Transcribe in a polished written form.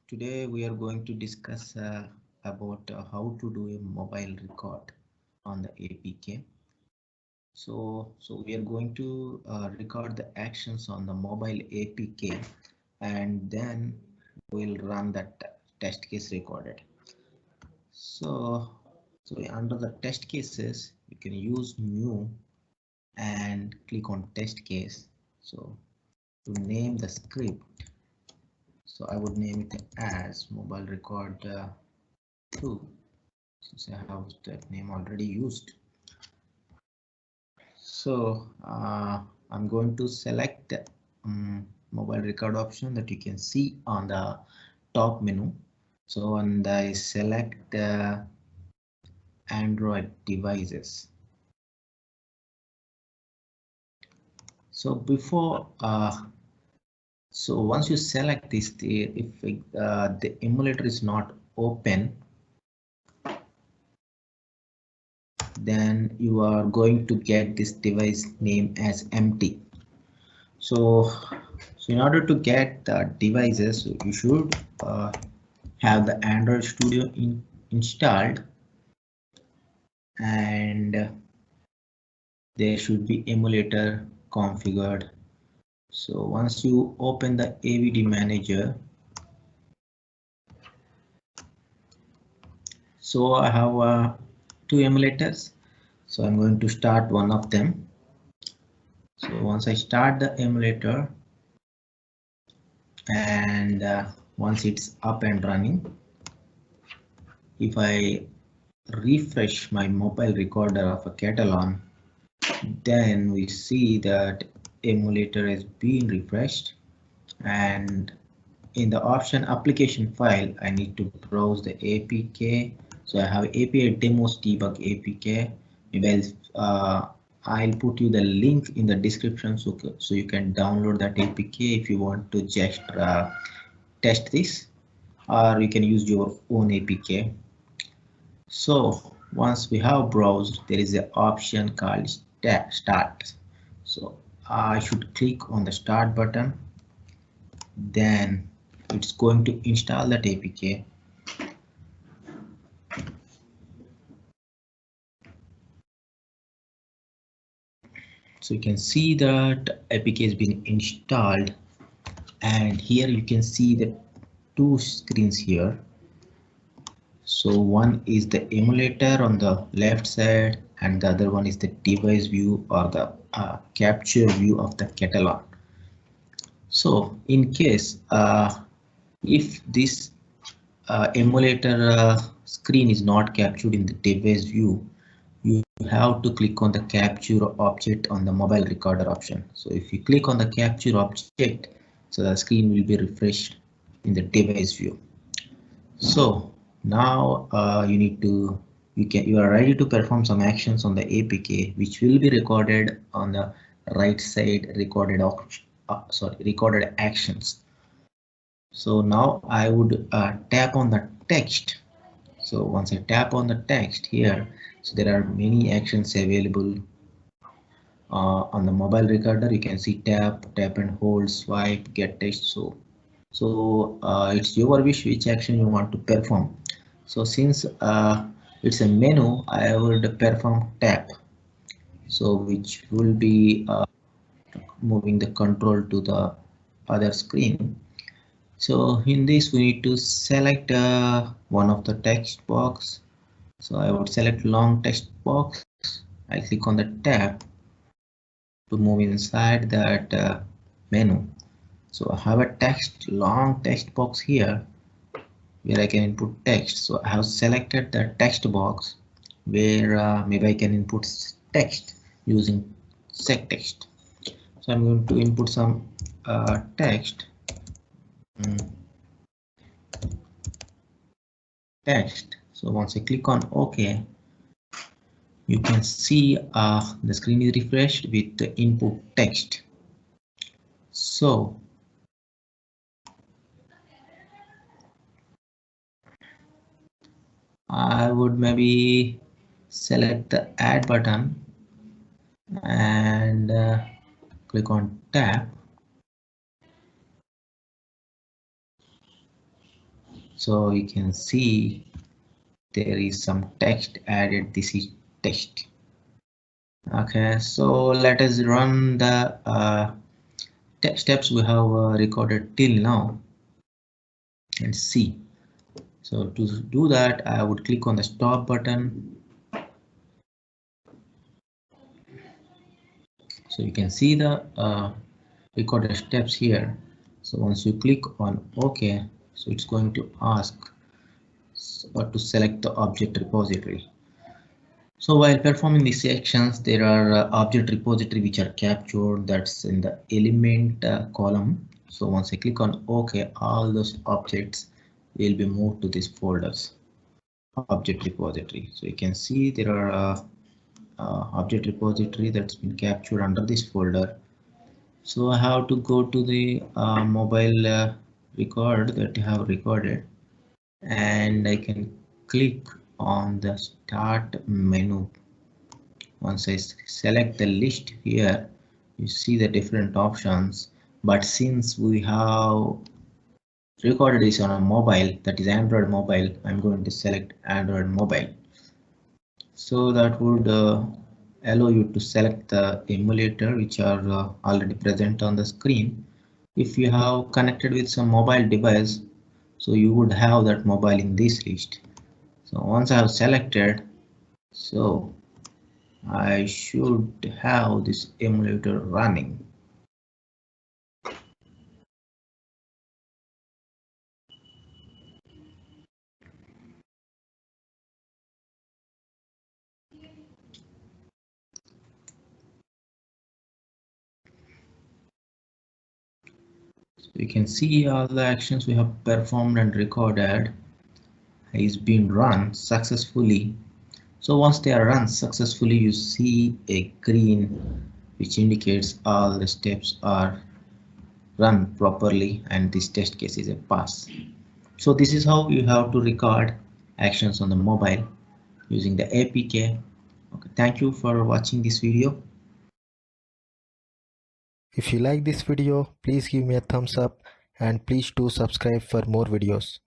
Today we are going to discuss about how to do a mobile record on the APK. So we are going to record the actions on the mobile APK, and then we'll run that test case recorded. So under the test cases, you can use new and click on test case. So to name the script, so I would name it as mobile record 2, since I have that name already used. So I'm going to select the mobile record option that you can see on the top menu. So and I select the Android devices. So before so once you select this, if the emulator is not open, then you are going to get this device name as empty. So in order to get the devices, you should have the Android Studio installed, and there should be emulator configured. So once you open the AVD manager, so I have 2 emulators. So I'm going to start one of them. So once I start the emulator, and once it's up and running, if I refresh my mobile recorder of a Catalan, then we see that emulator has been refreshed, and in the option application file I need to browse the APK. So I have API demos debug APK. Maybe I'll put you the link in the description so you can download that APK if you want to just test this, or you can use your own APK. So once we have browsed, there is an option called start. So I should click on the start button. Then it's going to install that APK. So you can see that APK has been installed, and here you can see the 2 screens here. So one is the emulator on the left side, and the other one is the device view or the capture view of the Catalan. So in case if this emulator screen is not captured in the device view, you have to click on the capture object on the mobile recorder option. So if you click on the capture object, so the screen will be refreshed in the device view. So now you are ready to perform some actions on the APK, which will be recorded on the right side recorded actions. So now I would tap on the text. So once I tap on the text here, so there are many actions available on the mobile recorder. You can see tap and hold, swipe, get text. So it's your wish which action you want to perform. So since it's a menu, I would perform tap. So which will be moving the control to the other screen. So in this we need to select one of the text box. So I would select long text box. I click on the tab to move inside that menu. So I have a long text box here where I can input text. So I have selected the text box where maybe I can input text using set text. So I'm going to input some text. So once I click on OK, you can see the screen is refreshed with the input text. So I would maybe select the add button and click on tap. So you can see there is some text added. This is text. Okay, so let us run the steps we have recorded till now and see. So to do that, I would click on the stop button. So you can see the recorded steps here. So once you click on OK, so it's going to ask to select the object repository. So while performing these actions, there are object repository which are captured, that's in the element column. So once I click on OK, all those objects will be moved to these folders, object repository. So you can see there are object repository that's been captured under this folder. So I have to go to the mobile record that I have recorded, and I can click on the start menu. Once I select the list here, you see the different options, but since we have recorded this on a mobile, that is Android mobile, I'm going to select Android mobile. So that would allow you to select the emulator which are already present on the screen. If you have connected with some mobile device, so you would have that mobile in this list. So once I have selected, so I should have this emulator running. So you can see all the actions we have performed and recorded is being run successfully. So once they are run successfully, you see a green which indicates all the steps are run properly and this test case is a pass. So this is how you have to record actions on the mobile using the APK. Okay, thank you for watching this video. If you like this video, please give me a thumbs up and please do subscribe for more videos.